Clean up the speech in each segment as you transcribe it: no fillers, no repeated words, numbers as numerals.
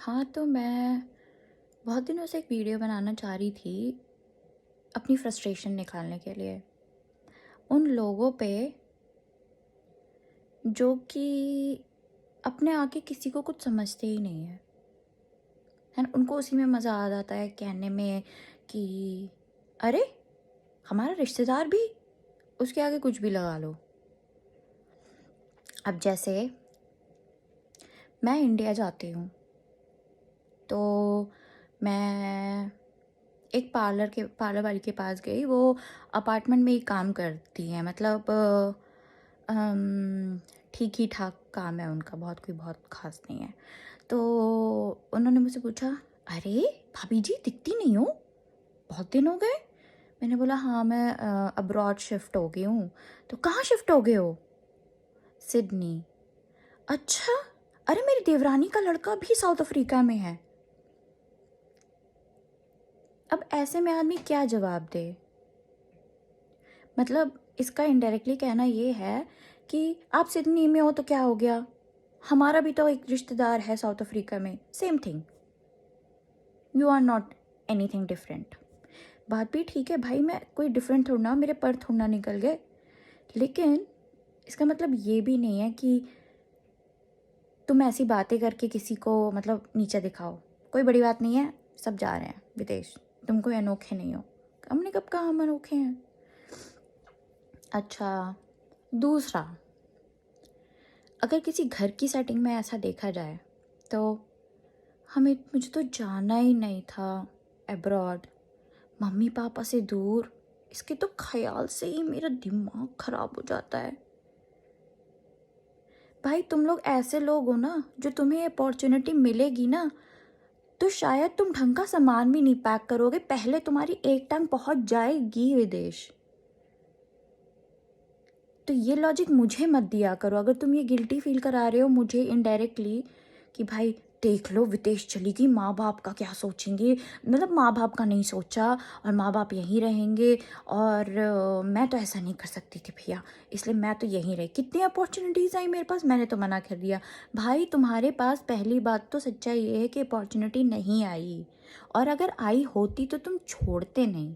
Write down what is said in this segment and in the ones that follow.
हाँ, तो मैं बहुत दिनों से एक वीडियो बनाना चाह रही थी अपनी फ्रस्ट्रेशन निकालने के लिए। उन लोगों पे जो कि अपने आगे किसी को कुछ समझते ही नहीं है। है ना? उनको उसी में मज़ा आ जाता है कहने में कि अरे! हमारा रिश्तेदार भी, उसके आगे कुछ भी लगा लो। अब जैसे मैं इंडिया जाती हूँ, तो मैं एक पार्लर वाली के पास गई। वो अपार्टमेंट में ही काम करती हैं, मतलब ठीक ही ठाक काम है उनका, बहुत खास नहीं है। तो उन्होंने मुझसे पूछा, अरे भाभी जी दिखती नहीं हो, बहुत दिन हो गए। मैंने बोला हाँ, मैं अब्रॉड शिफ्ट हो गई हूँ। तो कहाँ शिफ्ट हो गए हो? सिडनी। अच्छा, अरे मेरी देवरानी का लड़का भी साउथ अफ्रीका में है। अब ऐसे में आदमी क्या जवाब दे? मतलब इसका इनडायरेक्टली कहना ये है कि आप सिडनी में हो तो क्या हो गया, हमारा भी तो एक रिश्तेदार है साउथ अफ्रीका में, same thing, you are not anything different. बात भी ठीक है भाई, मैं कोई डिफरेंट थोड़ा ना, मेरे पर थोड़ा ना निकल गए। लेकिन इसका मतलब ये भी नहीं है कि तुम ऐसी बातें करके किसी को मतलब नीचा दिखाओ। कोई बड़ी बात नहीं है, सब जा रहे हैं विदेश, तुम कोई अनोखे नहीं हो। हमने कब कहा हम अनोखे हैं? अच्छा, दूसरा, अगर किसी घर की सेटिंग में ऐसा देखा जाए तो मुझे तो जाना ही नहीं था अब्रॉड, मम्मी पापा से दूर। इसके तो ख्याल से ही मेरा दिमाग खराब हो जाता है। भाई तुम लोग ऐसे लोग हो ना, जो तुम्हें अपॉर्चुनिटी मिलेगी ना, तो शायद तुम ढंग का सामान भी नहीं पैक करोगे, पहले तुम्हारी एक टांग पहुंच जाएगी विदेश। तो ये लॉजिक मुझे मत दिया करो। अगर तुम ये गिल्टी फील करा रहे हो मुझे इनडायरेक्टली कि भाई देख लो विदेश चली गई, माँ बाप का क्या सोचेंगे, मतलब माँ बाप का नहीं सोचा और माँ बाप यहीं रहेंगे, और मैं तो ऐसा नहीं कर सकती थी भैया, इसलिए मैं तो यहीं रही। कितनी अपॉर्चुनिटीज़ आई मेरे पास, मैंने तो मना कर दिया। भाई तुम्हारे पास पहली बात तो सच्चाई ये है कि अपॉर्चुनिटी नहीं आई, और अगर आई होती तो तुम छोड़ते नहीं।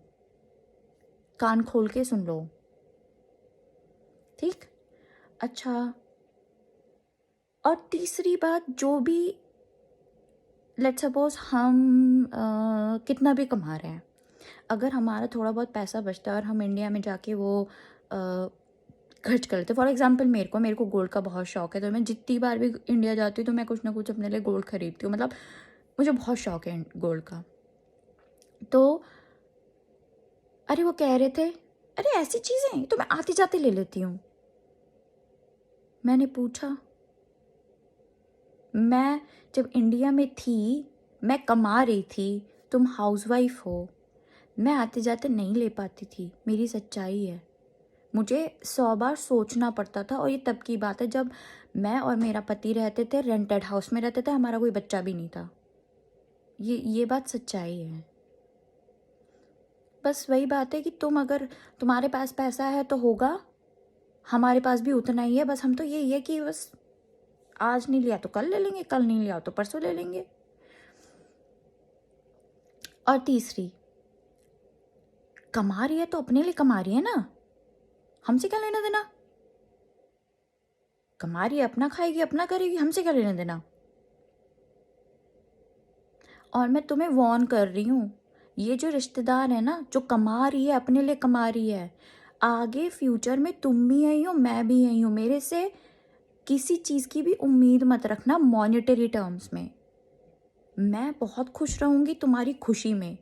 कान खोल के सुन लो, ठीक? अच्छा, और तीसरी बात, जो भी लेट्स सपोज हम कितना भी कमा रहे हैं, अगर हमारा थोड़ा बहुत पैसा बचता है और हम इंडिया में जाके वो खर्च कर लेते। फॉर एग्जांपल मेरे को गोल्ड का बहुत शौक है, तो मैं जितनी बार भी इंडिया जाती हूँ तो मैं कुछ ना कुछ अपने लिए गोल्ड खरीदती हूँ। मतलब मुझे बहुत शौक है गोल्ड का। तो अरे वो कह रहे थे, अरे ऐसी चीज़ें तो मैं आते जाते ले लेती हूँ। मैंने पूछा, मैं जब इंडिया में थी मैं कमा रही थी, तुम हाउसवाइफ हो, मैं आते जाते नहीं ले पाती थी, मेरी सच्चाई है। मुझे 100 बार सोचना पड़ता था, और ये तब की बात है जब मैं और मेरा पति रहते थे, रेंटेड हाउस में रहते थे, हमारा कोई बच्चा भी नहीं था। ये बात सच्चाई है। बस वही बात है कि अगर तुम्हारे पास पैसा है तो होगा, हमारे पास भी उतना ही है। बस हम तो यही है कि बस आज नहीं लिया तो कल ले लेंगे, कल नहीं लिया तो परसों ले लेंगे। और तीसरी, कमा रही है तो अपने लिए कमा रही है ना, हमसे क्या लेना देना। कमा रही है, अपना खाएगी, अपना करेगी, हमसे क्या लेना देना। और मैं तुम्हें वॉर्न कर रही हूँ, ये जो रिश्तेदार है ना, जो कमा रही है, अपने लिए कमा रही है, आगे फ्यूचर में तुम भी यही हो, मैं भी यही हूँ। मेरे से किसी चीज़ की भी उम्मीद मत रखना मॉनेटरी टर्म्स में। मैं बहुत खुश रहूँगी तुम्हारी खुशी में,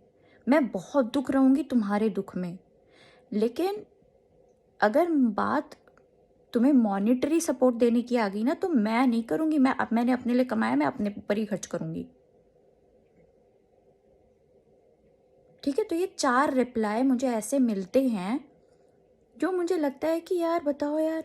मैं बहुत दुख रहूँगी तुम्हारे दुख में। लेकिन अगर बात तुम्हें मॉनेटरी सपोर्ट देने की आ गई ना, तो मैं नहीं करूँगी। मैंने अपने लिए कमाया, मैं अपने ऊपर ही खर्च करूँगी। ठीक है? तो ये 4 रिप्लाई मुझे ऐसे मिलते हैं जो मुझे लगता है कि यार बताओ यार,